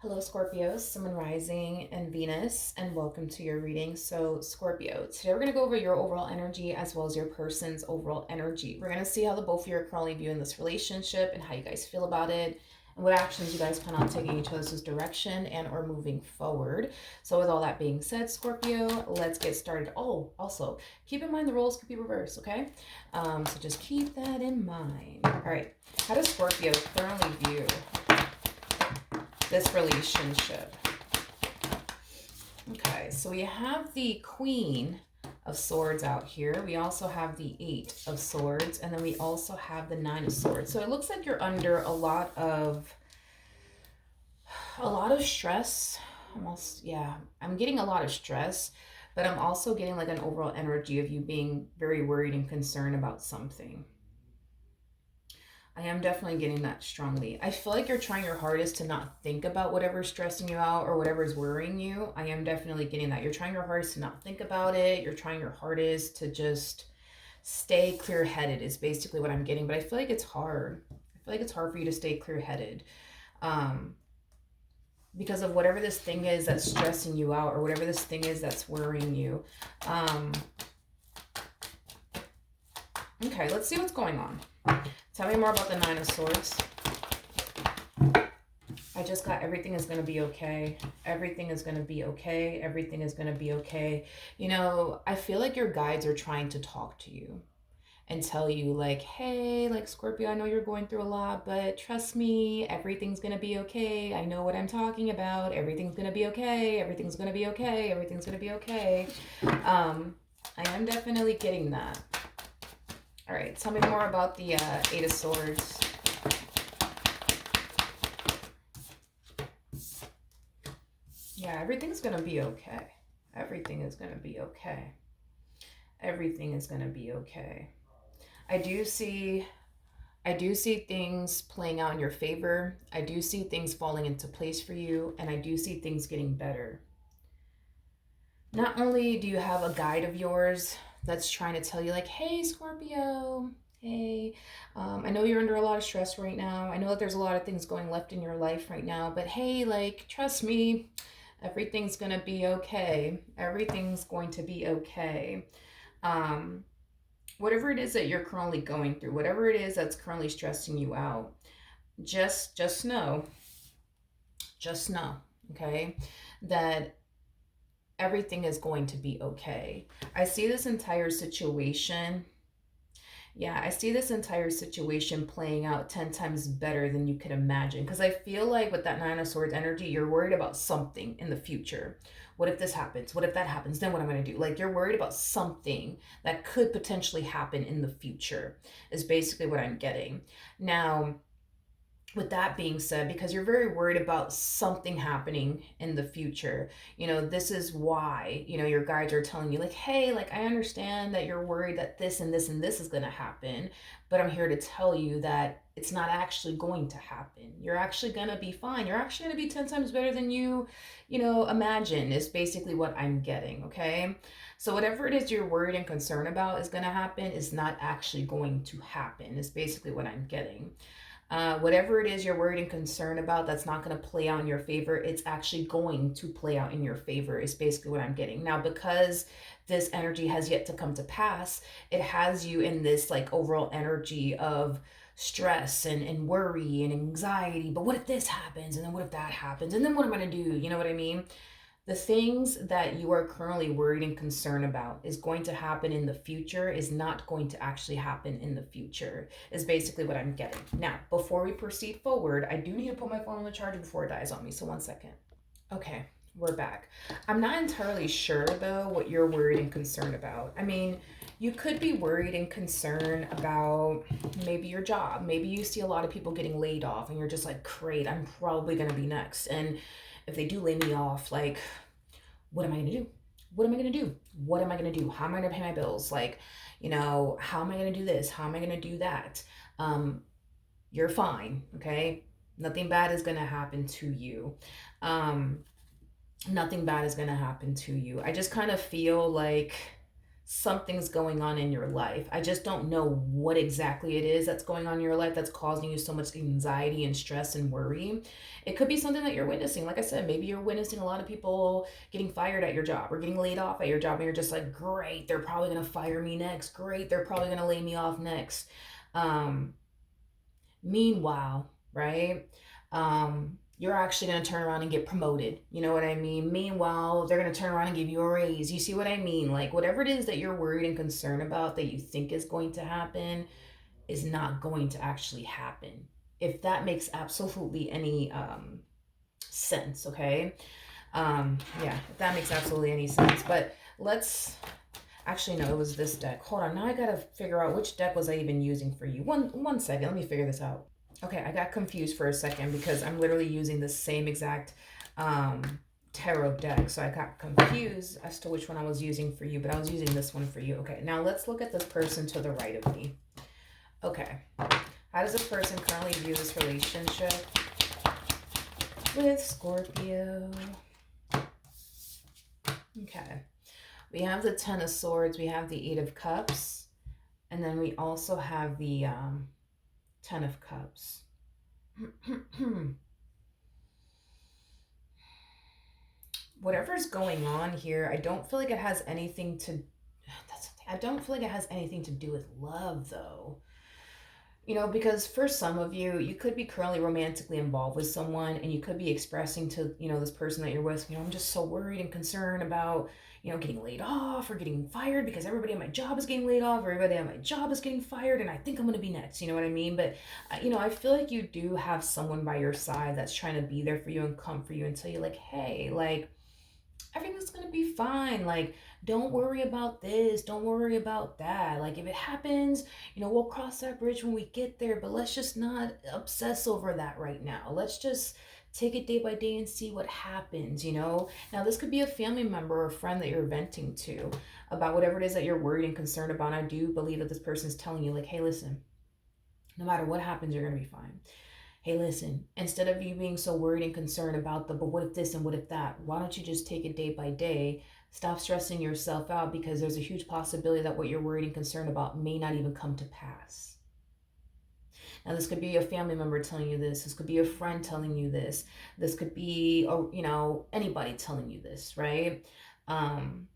Hello, Scorpios, Sun, Rising, and Venus, and welcome to your reading. So, Scorpio, today we're going to go over your overall energy as well as your person's overall energy. We're going to see how the both of you are currently viewing this relationship and how you guys feel about it, and what actions you guys plan on taking each other's direction and or moving forward. So, with all that being said, Scorpio, let's get started. Oh, also, keep in mind the roles could be reversed, okay? So just keep that in mind. All right, how does Scorpio currently view this relationship? Okay, so we have the Queen of Swords out here. We also have the Eight of Swords, and then we also have the Nine of Swords. So it looks like you're under a lot of stress. Almost, yeah. I'm getting a lot of stress, but I'm also getting like an overall energy of you being very worried and concerned about something. I am definitely getting that strongly. I feel like you're trying your hardest to not think about whatever's stressing you out or whatever's worrying you. I am definitely getting that. You're trying your hardest to not think about it. You're trying your hardest to just stay clear-headed is basically what I'm getting. But I feel like it's hard. I feel like it's hard for you to stay clear-headed. Because of whatever this thing is that's stressing you out or whatever this thing is that's worrying you. Okay, let's see what's going on. Tell me more about the Nine of Swords. I just got everything is going to be okay. Everything is going to be okay. Everything is going to be okay. You know, I feel like your guides are trying to talk to you and tell you like, hey, like Scorpio, I know you're going through a lot, but trust me, everything's going to be okay. I know what I'm talking about. Everything's going to be okay. Everything's going to be okay. Everything's going to be okay. I am definitely getting that. All right, tell me more about the Eight of Swords. Yeah, everything's going to be okay. Everything is going to be okay. Everything is going to be okay. I do see things playing out in your favor. I do see things falling into place for you, and I do see things getting better. Not only do you have a guide of yours that's trying to tell you like, hey, Scorpio, hey, I know you're under a lot of stress right now. I know that there's a lot of things going left in your life right now, but hey, like, trust me, everything's going to be okay. Everything's going to be okay. Whatever it is that you're currently going through, whatever it is that's currently stressing you out, just know, okay, that everything is going to be okay. I see this entire situation. Yeah, I see this entire situation playing out 10 times better than you could imagine. Because I feel like with that Nine of Swords energy, you're worried about something in the future. What if this happens? What if that happens? Then what am I going to do? Like, you're worried about something that could potentially happen in the future, is basically what I'm getting. Now, with that being said, because you're very worried about something happening in the future, you know, this is why, you know, your guides are telling you like, hey, like, I understand that you're worried that this and this and this is going to happen, but I'm here to tell you that it's not actually going to happen. You're actually going to be fine. You're actually going to be 10 times better than you imagine, is basically what I'm getting. Okay, so whatever it is you're worried and concerned about is going to happen is not actually going to happen, is basically what I'm getting. Whatever it is you're worried and concerned about that's not going to play out in your favor, it's actually going to play out in your favor, is basically what I'm getting. Now, because this energy has yet to come to pass, it has you in this like overall energy of stress and worry and anxiety. But what if this happens? And then what if that happens? And then what am I going to do? You know what I mean? The things that you are currently worried and concerned about is going to happen in the future, is not going to actually happen in the future, is basically what I'm getting. Now, before we proceed forward, I do need to put my phone on the charger before it dies on me. So 1 second. Okay, we're back. I'm not entirely sure though what you're worried and concerned about. I mean, you could be worried and concerned about maybe your job. Maybe you see a lot of people getting laid off and you're just like, great, I'm probably going to be next. And if they do lay me off, like, what am I going to do? What am I going to do? What am I going to do? How am I going to pay my bills? Like, you know, how am I going to do this? How am I going to do that? You're fine, okay? Nothing bad is going to happen to you. Nothing bad is going to happen to you. I just kind of feel like something's going on in your life. I just don't know what exactly it is that's going on in your life that's causing you so much anxiety and stress and worry. It could be something that you're witnessing. Like I said, maybe you're witnessing a lot of people getting fired at your job or getting laid off at your job, and you're just like, great, they're probably going to fire me next. Great, they're probably going to lay me off next. Um, Meanwhile, right? You're actually going to turn around and get promoted. You know what I mean? Meanwhile, they're going to turn around and give you a raise. You see what I mean? Like, whatever it is that you're worried and concerned about that you think is going to happen is not going to actually happen. If that makes absolutely any sense, okay? Yeah, if that makes absolutely any sense. But let's actually, no, it was this deck. Hold on, now I gotta figure out which deck was I even using for you. One second, let me figure this out. Okay, I got confused for a second because I'm literally using the same exact tarot deck. So I got confused as to which one I was using for you, but I was using this one for you. Okay, now let's look at this person to the right of me. Okay, how does this person currently view this relationship with Scorpio? Okay, we have the Ten of Swords, we have the Eight of Cups, and then we also have the Ten of Cups. Whatever's going on here, I don't feel like it has anything to. I don't feel like it has anything to do with love, though. You know, because for some of you, you could be currently romantically involved with someone, and you could be expressing to, this person that you're with, I'm just so worried and concerned about, getting laid off or getting fired because everybody at my job is getting laid off, or everybody at my job is getting fired, and I think I'm going to be next. You know what I mean? But, I feel like you do have someone by your side that's trying to be there for you and comfort you and tell you, like, hey, like, everything's gonna be fine. Like, don't worry about this, don't worry about that. Like, if it happens, we'll cross that bridge when we get there, but let's just not obsess over that right now. Let's just take it day by day and see what happens. Now, this could be a family member or a friend that you're venting to about whatever it is that you're worried and concerned about. And I do believe that this person is telling you, like, hey, listen, no matter what happens, you're gonna be fine. Hey, listen, instead of you being so worried and concerned about but what if this and what if that, why don't you just take it day by day? Stop stressing yourself out, because there's a huge possibility that what you're worried and concerned about may not even come to pass. Now, this could be a family member telling you this. This could be a friend telling you this. This could be, anybody telling you this, right? And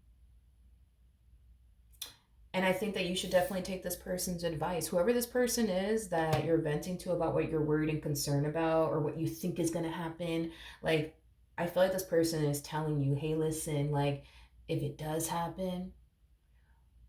I think that you should definitely take this person's advice. Whoever this person is that you're venting to about what you're worried and concerned about, or what you think is going to happen, like, I feel like this person is telling you, hey, listen, like, if it does happen,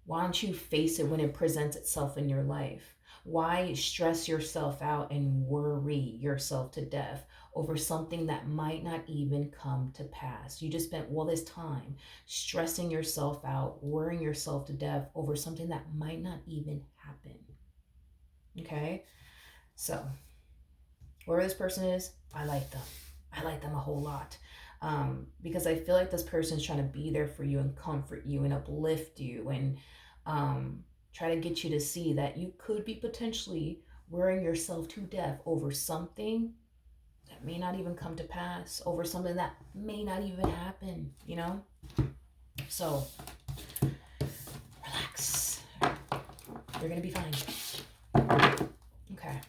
why don't you face it when it presents itself in your life? Why stress yourself out and worry yourself to death over something that might not even come to pass? You just spent all this time stressing yourself out, worrying yourself to death over something that might not even happen. Okay? So, whoever this person is, I like them. I like them a whole lot. Because I feel like this person is trying to be there for you and comfort you and uplift you and try to get you to see that you could be potentially worrying yourself to death over something that may not even come to pass, over something that may not even happen, So, relax. You're going to be fine. Okay.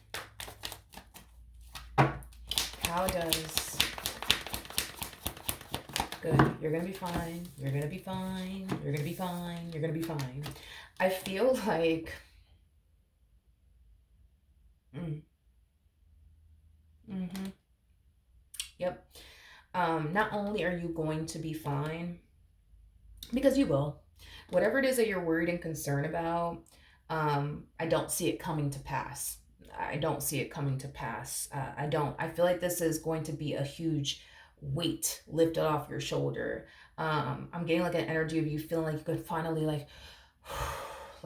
How does... Good. You're going to be fine. You're going to be fine. You're going to be fine. You're going to be fine. I feel like... Yep. Not only are you going to be fine, because you will, whatever it is that you're worried and concerned about, I don't see it coming to pass. I don't see it coming to pass. I feel like this is going to be a huge weight lifted off your shoulder. I'm getting like an energy of you feeling like you could finally like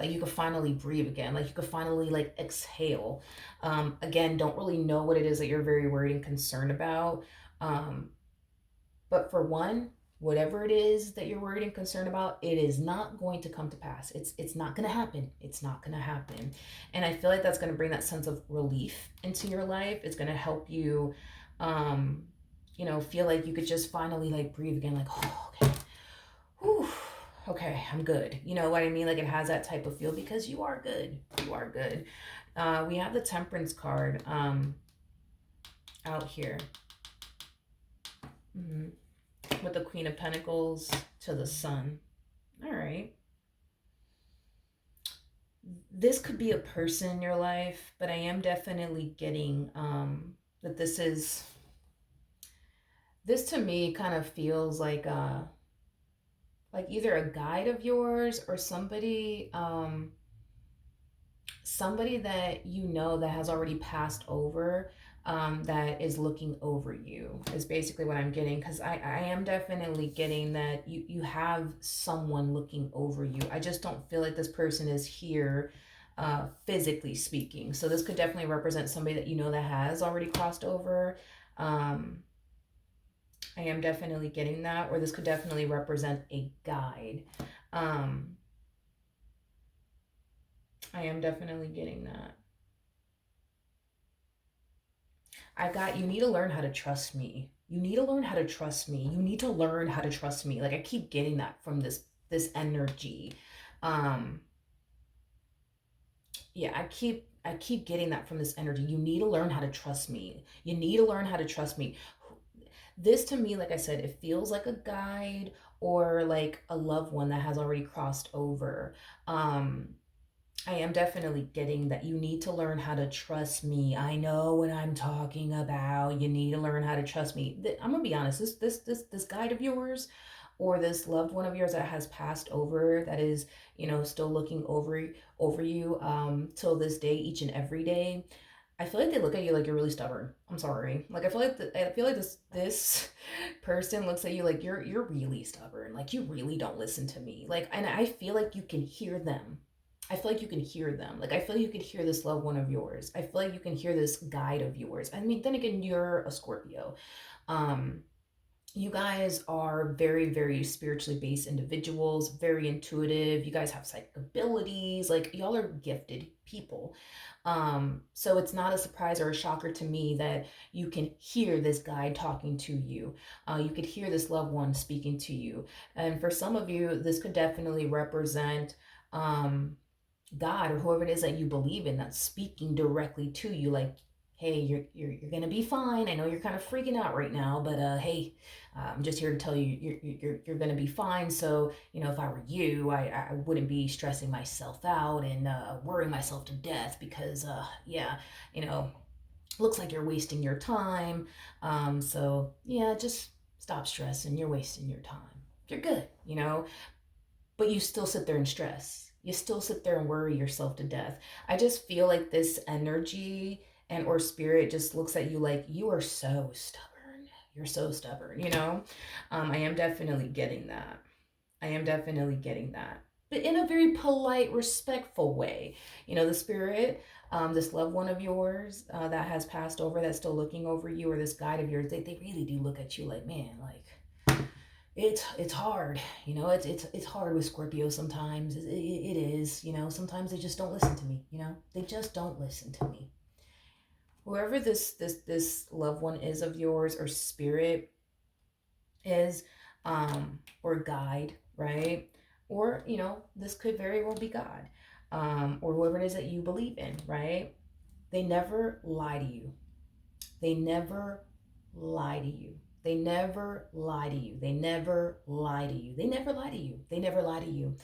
you could finally breathe again, like you could finally like exhale. Again, don't really know what it is that you're very worried and concerned about. But for one, whatever it is that you're worried and concerned about, it is not going to come to pass. It's not going to happen. It's not going to happen. And I feel like that's going to bring that sense of relief into your life. It's going to help you, feel like you could just finally like breathe again, like, oh, okay. Whew. okay, I'm good. You know what I mean? Like it has that type of feel because you are good. You are good. We have the Temperance card out here. Hmm. With the Queen of Pentacles to the Sun. All right. This could be a person in your life, but I am definitely getting that this to me kind of feels like either a guide of yours or somebody that you know that has already passed over, that is looking over you is basically what I'm getting, because I am definitely getting that you have someone looking over you. I just don't feel like this person is here physically speaking. So this could definitely represent somebody that you know that has already crossed over. um, I am definitely getting that, or this could definitely represent a guide. um, I am definitely getting that. I got, you need to learn how to trust me. You need to learn how to trust me. You need to learn how to trust me. Like I keep getting that from this energy. Um yeah, I keep getting that from this energy. You need to learn how to trust me. You need to learn how to trust me. This to me, like I said, it feels like a guide or like a loved one that has already crossed over. Um I am definitely getting that you need to learn how to trust me. I know what I'm talking about. You need to learn how to trust me. I'm gonna be honest. This guide of yours, or this loved one of yours that has passed over, that is, still looking over you till this day, each and every day. I feel like they look at you like you're really stubborn. I'm sorry. Like I feel like this person looks at you like you're really stubborn. Like you really don't listen to me. Like, and I feel like you can hear them. I feel like you can hear them. Like I feel like you can hear this loved one of yours. I feel like you can hear this guide of yours. I mean, then again, you're a Scorpio. Um, you guys are very, very spiritually based individuals, very intuitive. You guys have psychic abilities. Like y'all are gifted people. So it's not a surprise or a shocker to me that you can hear this guide talking to you. You could hear this loved one speaking to you. And for some of you, this could definitely represent um, God or whoever it is that you believe in that's speaking directly to you, like, hey, you're gonna be fine. I know you're kind of freaking out right now, but hey, I'm just here to tell you you're gonna be fine. So if I were you, I wouldn't be stressing myself out and worrying myself to death because yeah, you know, looks like you're wasting your time. So yeah, just stop stressing. You're wasting your time. You're good. But you still sit there and stress. You still sit there and worry yourself to death. I just feel like this energy and or spirit just looks at you like you are so stubborn. You're so stubborn. I am definitely getting that. I am definitely getting that. But in a very polite, respectful way. The spirit, this loved one of yours that has passed over, that's still looking over you, or this guide of yours, they really do look at you like, man, like, it's hard. It's hard with Scorpio sometimes. It is. Sometimes they just don't listen to me. They just don't listen to me. Whoever this loved one is of yours, or spirit is, or guide, right? Or this could very well be God, or whoever it is that you believe in, right? They never lie to you. They never lie to you. They never lie to you. They never lie to you. They never lie to you. They never lie to you.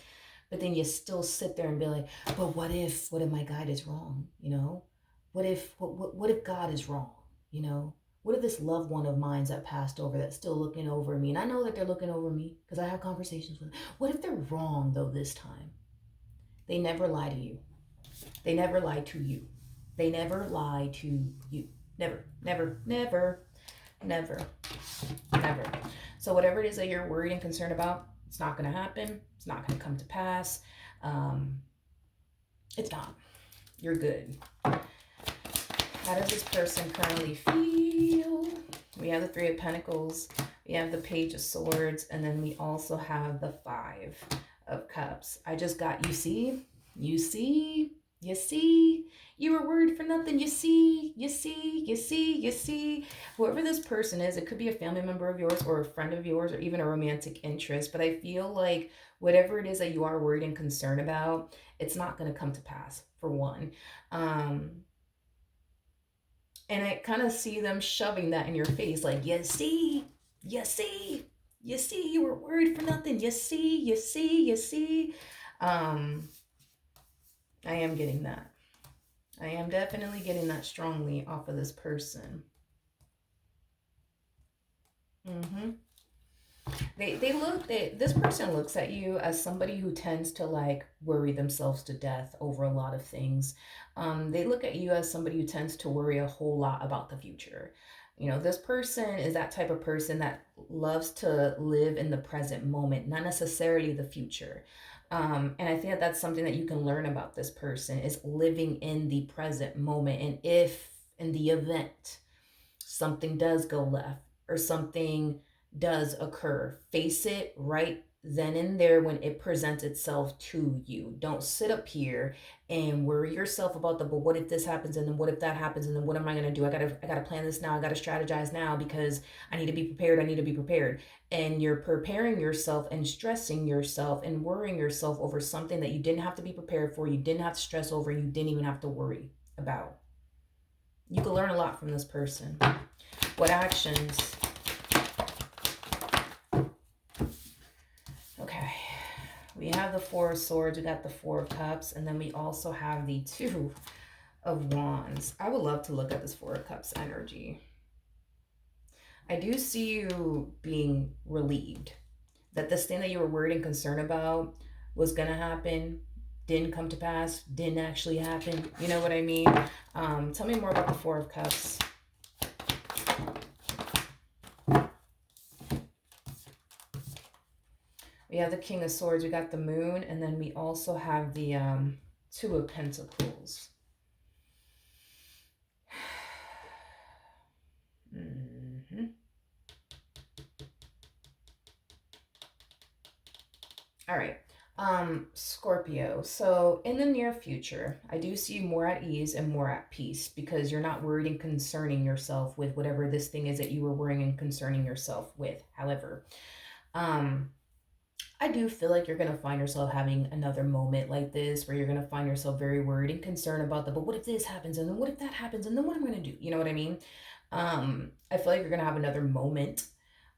But then you still sit there and be like, but what if my guide is wrong? What if God is wrong? What if this loved one of mine's that passed over that's still looking over me? And I know that they're looking over me because I have conversations with them. What if they're wrong though this time? They never lie to you. They never lie to you. They never lie to you. Never, never, never, never, never. So whatever it is that you're worried and concerned about, it's not going to happen. It's not going to come to pass. Um, it's not. You're good. How does this person currently feel? We have the Three of Pentacles. We have the Page of Swords. And then we also have the Five of Cups. I just got, you see, you were worried for nothing. You see. Whoever this person is, it could be a family member of yours or a friend of yours or even a romantic interest. But I feel like whatever it is that you are worried and concerned about, it's not going to come to pass, for one. Um, and I kind of see them shoving that in your face, like, you see, you see, you were worried for nothing. You see. Um, I am getting that. I am definitely getting that strongly off of this person. Mm-hmm. This person looks at you as somebody who tends to like worry themselves to death over a lot of things. They look at you as somebody who tends to worry a whole lot about the future. You know, this person is that type of person that loves to live in the present moment, not necessarily the future. And I think that that's something that you can learn about this person is living in the present moment. And if in the event something does go left or something does occur, face it right then and there when it presents itself to you. Don't sit up here and worry yourself about the, but what if this happens and then what if that happens and then what am I going to do? I got to plan this now. I got to strategize now because I need to be prepared. I need to be prepared. And you're preparing yourself and stressing yourself and worrying yourself over something that you didn't have to be prepared for, you didn't have to stress over, you didn't even have to worry about. You can learn a lot from this person. What actions? Okay. We have the Four of Swords, we got the Four of Cups, and then we also have the Two of Wands. I would love to look at this Four of Cups energy. I do see you being relieved that this thing that you were worried and concerned about was going to happen, didn't come to pass, didn't actually happen. You know what I mean? Tell me more about the Four of Cups. We have the King of Swords, we got the Moon, and then we also have the Two of Pentacles. Mm-hmm. All right. Scorpio. So in the near future, I do see you more at ease and more at peace because you're not worried and concerning yourself with whatever this thing is that you were worrying and concerning yourself with. However, um, I do feel like you're going to find yourself having another moment like this where you're going to find yourself very worried and concerned about the, but what if this happens? And then what if that happens? And then what am I going to do? You know what I mean? I feel like you're going to have another moment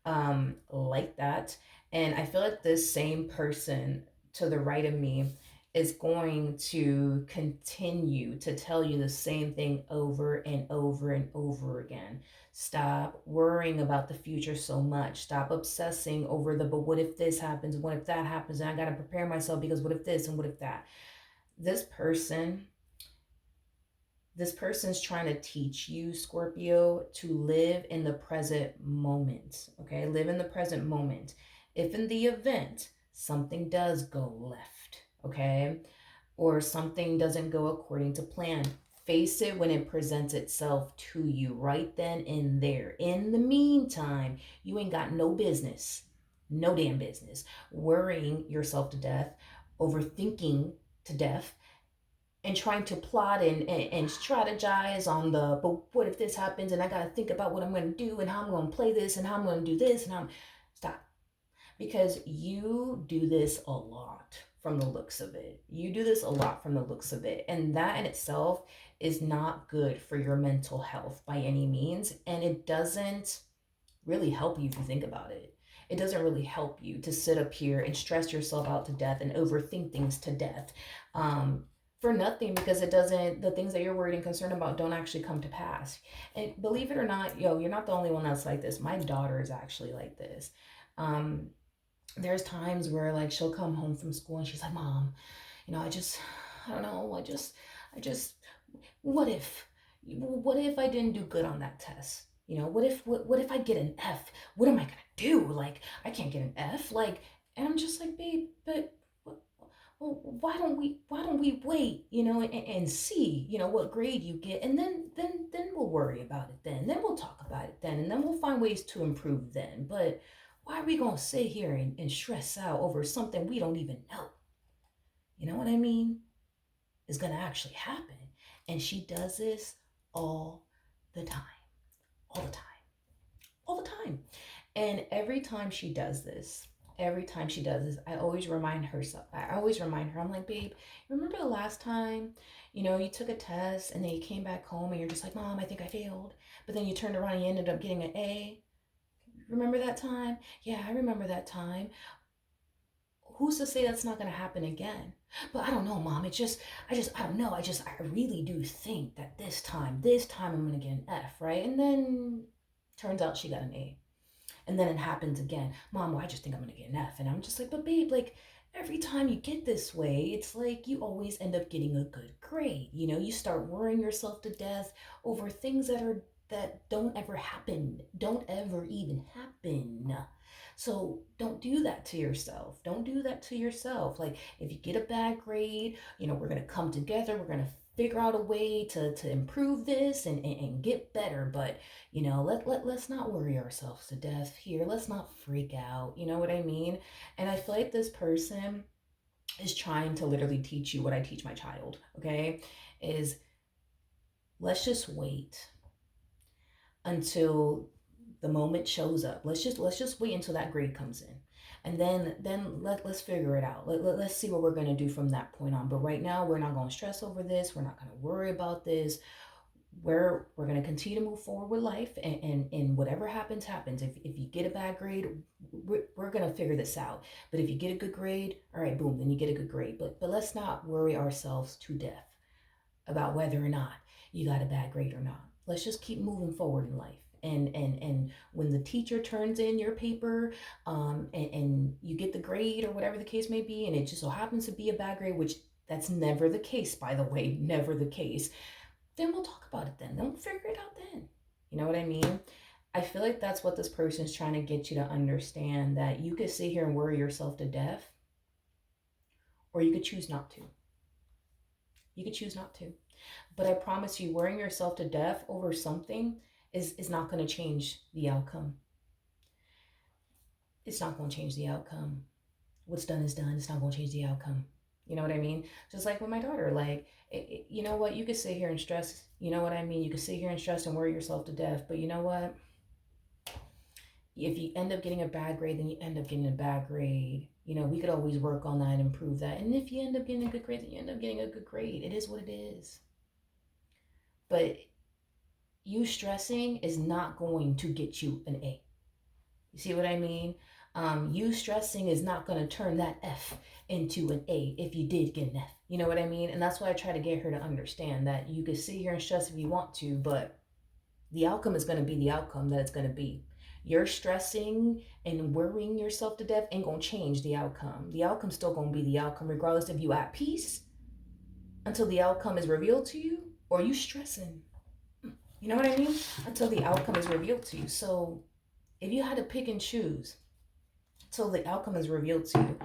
like that. And I feel like this same person to the right of me is going to continue to tell you the same thing over and over and over again. Stop worrying about the future so much. Stop obsessing over the, but what if this happens? What if that happens? And I got to prepare myself because what if this and what if that? This person this person's trying to teach you, Scorpio, to live in the present moment. Okay, live in the present moment. If in the event something does go left, okay, or something doesn't go according to plan, face it when it presents itself to you right then and there. In the meantime, you ain't got no business, no damn business, worrying yourself to death, overthinking to death, and trying to plot and strategize on the, but what if this happens and I got to think about what I'm going to do and how I'm going to play this and how I'm going to do this and how stop, because you do this a lot from the looks of it. You do this a lot from the looks of it, and that in itself is not good for your mental health by any means, and it doesn't really help you if you think about it. It doesn't really help you to sit up here and stress yourself out to death and overthink things to death, for nothing, because it doesn't, the things that you're worried and concerned about don't actually come to pass. And believe it or not, you're not the only one that's like this. My daughter is actually like this. Um, there's times where like she'll come home from school and she's like, Mom, I don't know, I just, what if, what if I didn't do good on that test? What if I get an F? What am I gonna do? Like, I can't get an F. Like, and I'm just like, babe, but well, why don't we wait, and see, what grade you get, and then we'll worry about it then we'll talk about it then, and then we'll find ways to improve then. But why are we gonna sit here and stress out over something we don't even know, you know what I mean, is gonna actually happen? And she does this all the time, all the time, all the time. And every time she does this, every time she does this, I always remind her. I always remind her. I'm like, babe, remember the last time, you took a test and then you came back home and you're just like, Mom, I think I failed. But then you turned around and you ended up getting an A. Remember that time? Yeah, I remember that time. Who's to say that's not going to happen again? But I don't know, Mom. I don't know. I really do think that this time I'm going to get an F, right? And then turns out she got an A. And then it happens again. Mom, well, I just think I'm going to get an F. And I'm just like, but babe, like, every time you get this way, it's like you always end up getting a good grade. You start worrying yourself to death over things that don't ever happen, don't ever even happen. So don't do that to yourself. Don't do that to yourself. Like, if you get a bad grade, we're going to come together. We're going to figure out a way to improve this and get better. But, let's not worry ourselves to death here. Let's not freak out. You know what I mean? And I feel like this person is trying to literally teach you what I teach my child, okay? Is let's just wait until the moment shows up. Let's just wait until that grade comes in. And then let's figure it out. Let's see what we're going to do from that point on. But right now, we're not going to stress over this. We're not going to worry about this. We're going to continue to move forward with life, and whatever happens. If you get a bad grade, we're going to figure this out. But if you get a good grade, all right, boom, then you get a good grade. But let's not worry ourselves to death about whether or not you got a bad grade or not. Let's just keep moving forward in life. And when the teacher turns in your paper, and you get the grade or whatever the case may be, and it just so happens to be a bad grade, which that's never the case, by the way, never the case, then we'll talk about it then. Then we'll figure it out then. You know what I mean? I feel like that's what this person is trying to get you to understand, that you could sit here and worry yourself to death, or you could choose not to. You could choose not to. But I promise you, worrying yourself to death over something is not going to change the outcome. It's not going to change the outcome. What's done is done. It's not going to change the outcome. You know what I mean? Just like with my daughter, like, you know what? You could sit here and stress, you know what I mean? You could sit here and stress and worry yourself to death. But you know what? If you end up getting a bad grade, then you end up getting a bad grade. We could always work on that and improve that. And if you end up getting a good grade, then you end up getting a good grade. It is what it is. But you stressing is not going to get you an A. You see what I mean? You stressing is not going to turn that F into an A if you did get an F. You know what I mean? And that's why I try to get her to understand that you can sit here and stress if you want to, but the outcome is going to be the outcome that it's going to be. Your stressing and worrying yourself to death ain't going to change the outcome. The outcome's still going to be the outcome, regardless if you at peace until the outcome is revealed to you, or you stressing. You know what I mean? Until the outcome is revealed to you. So if you had to pick and choose till the outcome is revealed to you,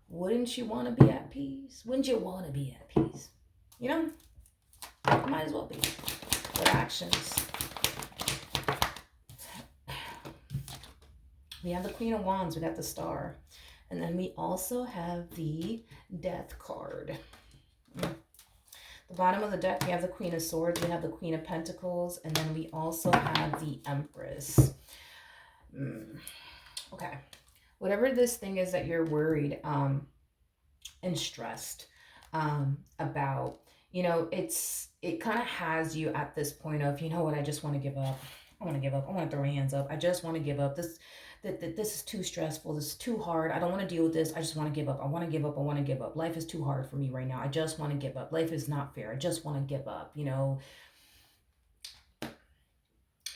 wouldn't you want to be at peace? Wouldn't you want to be at peace? Might as well be. With actions. We have the Queen of Wands, we got the Star. And then we also have the Death card. The bottom of the deck, we have the Queen of Swords, we have the Queen of Pentacles, and then we also have the Empress. Okay. Whatever this thing is that you're worried and stressed about, it kind of has you at this point of, you know what, I just want to give up. I want to give up. I want to throw my hands up. I just want to give up. This is too stressful. This is too hard. I don't want to deal with this. I just want to give up. I want to give up. I want to give up. Life is too hard for me right now. I just want to give up. Life is not fair. I just want to give up.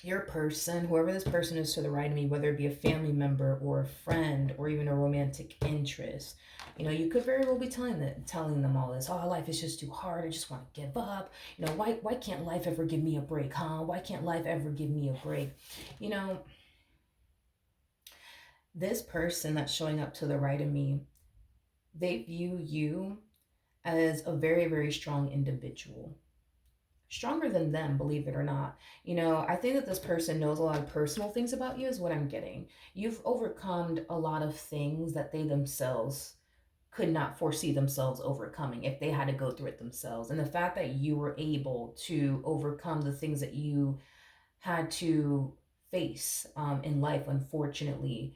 Your person, whoever this person is to the right of me, whether it be a family member or a friend or even a romantic interest, you could very well be telling them all this. Oh, life is just too hard. I just want to give up. Why can't life ever give me a break, huh? Why can't life ever give me a break? This person that's showing up to the right of me, they view you as a very, very strong individual. Stronger than them, believe it or not. I think that this person knows a lot of personal things about you is what I'm getting. You've overcome a lot of things that they themselves could not foresee themselves overcoming if they had to go through it themselves. And the fact that you were able to overcome the things that you had to face in life, unfortunately,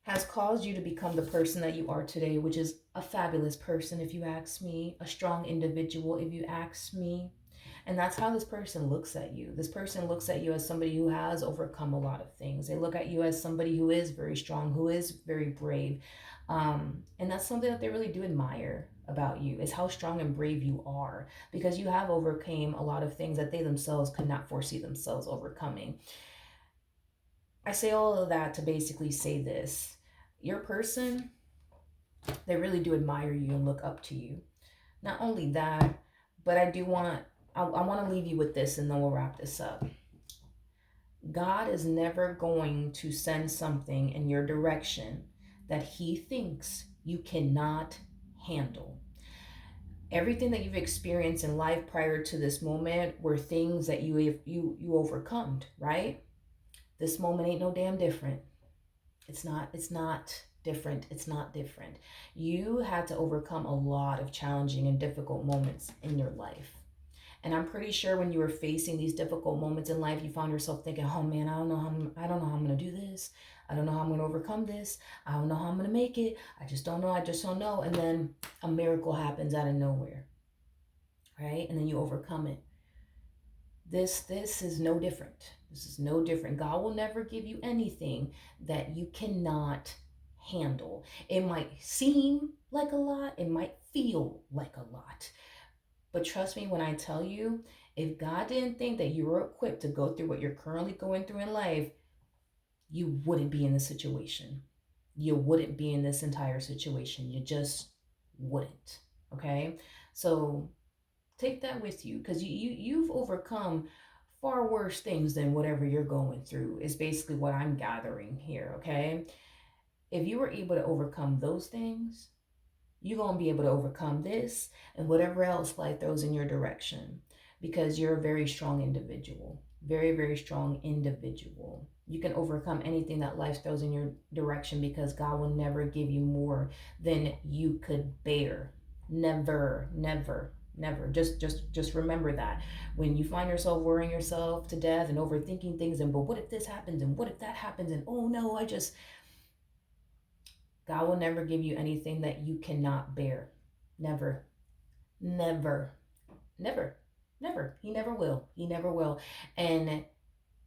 has caused you to become the person that you are today, which is a fabulous person, if you ask me, a strong individual, if you ask me. And that's how this person looks at you. This person looks at you as somebody who has overcome a lot of things. They look at you as somebody who is very strong, who is very brave. And that's something that they really do admire about you, is how strong and brave you are, because you have overcame a lot of things that they themselves could not foresee themselves overcoming. I say all of that to basically say this. Your person, they really do admire you and look up to you. Not only that, but I want to leave you with this and then we'll wrap this up. God is never going to send something in your direction that he thinks you cannot handle. Everything that you've experienced in life prior to this moment were things that you overcome, right? This moment ain't no damn different. It's not different. It's not different. You had to overcome a lot of challenging and difficult moments in your life. And I'm pretty sure when you were facing these difficult moments in life, you found yourself thinking, "Oh man, I don't know how I'm going to do this. I don't know how I'm going to overcome this. I don't know how I'm going to make it. I just don't know. I just don't know." And then a miracle happens out of nowhere, right? And then you overcome it. This is no different. This is no different. God will never give you anything that you cannot handle. It might seem like a lot, it might feel like a lot. But trust me when I tell you, if God didn't think that you were equipped to go through what you're currently going through in life, you wouldn't be in this situation. You wouldn't be in this entire situation. You just wouldn't. Okay? So take that with you, because you've overcome far worse things than whatever you're going through, is basically what I'm gathering here. Okay? If you were able to overcome those things, you're going to be able to overcome this and whatever else life throws in your direction, because you're a very strong individual. Very, very strong individual. You can overcome anything that life throws in your direction, because God will never give you more than you could bear. Never, never, never. Just remember that. When you find yourself worrying yourself to death and overthinking things, and but what if this happens and what if that happens, and oh no, God will never give you anything that you cannot bear. Never. Never. Never. Never. He never will. He never will. And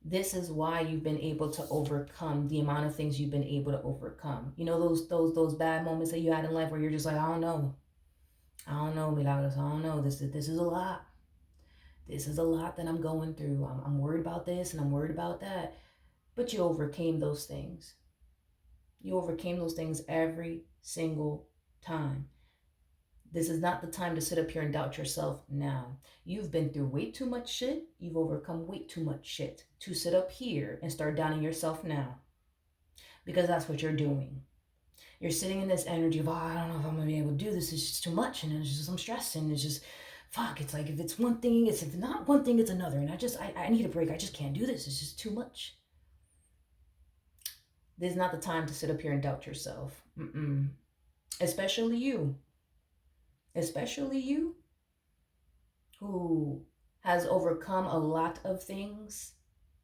this is why you've been able to overcome the amount of things you've been able to overcome. You know, those bad moments that you had in life where you're just like, I don't know. I don't know, Milagros. I don't know. This is a lot. This is a lot that I'm going through. I'm worried about this and I'm worried about that. But you overcame those things. You overcame those things every single time. This is not the time to sit up here and doubt yourself now. You've been through way too much shit. You've overcome way too much shit to sit up here and start doubting yourself now. Because that's what you're doing. You're sitting in this energy of, oh, I don't know if I'm going to be able to do this. It's just too much. And it's just, I'm stressed. And it's just, fuck. It's like, if it's one thing, it's if not one thing, it's another. And I need a break. I just can't do this. It's just too much. This is not the time to sit up here and doubt yourself. Mm-mm. Especially you. Especially you who has overcome a lot of things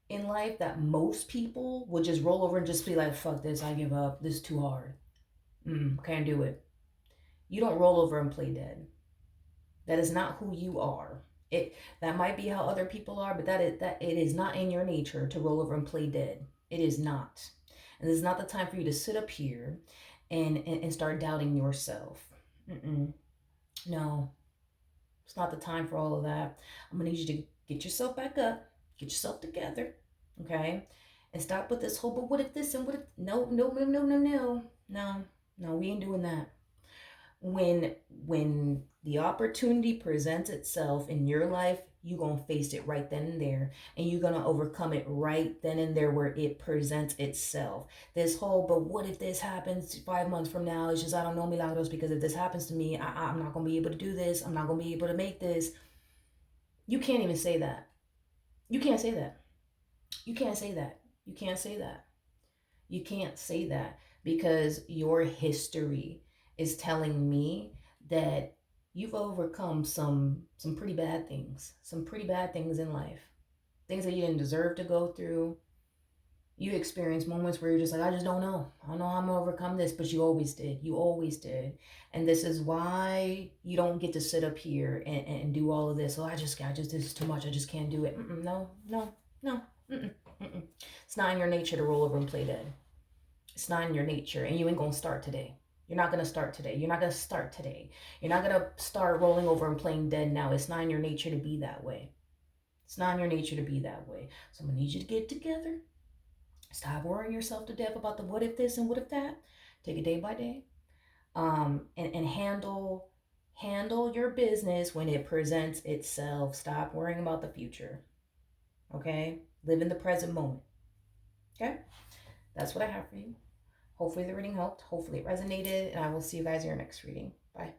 in life that most people would just roll over and just be like, fuck this, I give up. This is too hard. Can't do it. You don't roll over and play dead. That is not who you are. That might be how other people are, but that it is not in your nature to roll over and play dead. It is not. And this is not the time for you to sit up here and start doubting yourself. No, it's not the time for all of that. I'm gonna need you to get yourself back up, get yourself together, okay? And stop with this whole, but what if this and what if, no, no, no, no, no, no, no, no, we ain't doing that. When the opportunity presents itself in your life, you're going to face it right then and there, and you're going to overcome it right then and there where it presents itself. This whole, but what if this happens 5 months from now? It's just, I don't know, Milagros, because if this happens to me, I'm not going to be able to do this. I'm not going to be able to make this. You can't even say that. You can't say that. You can't say that. You can't say that. You can't say that, because your history is telling me that you've overcome some pretty bad things. Some pretty bad things in life. Things that you didn't deserve to go through. You experience moments where you're just like, I just don't know. I don't know how I'm gonna overcome this, but you always did. You always did. And this is why you don't get to sit up here and do all of this. Oh, this is too much. I just can't do it. No, no, no. Mm-mm, mm-mm. It's not in your nature to roll over and play dead. It's not in your nature, and you ain't gonna start today. You're not gonna start today. You're not gonna start today. You're not gonna start rolling over and playing dead now. It's not in your nature to be that way. It's not in your nature to be that way. So I'm gonna need you to get together. Stop worrying yourself to death about the what if this and what if that. Take it day by day. And handle your business when it presents itself. Stop worrying about the future. Okay? Live in the present moment. Okay? That's what I have for you. Hopefully the reading helped. Hopefully it resonated. And I will see you guys in your next reading. Bye.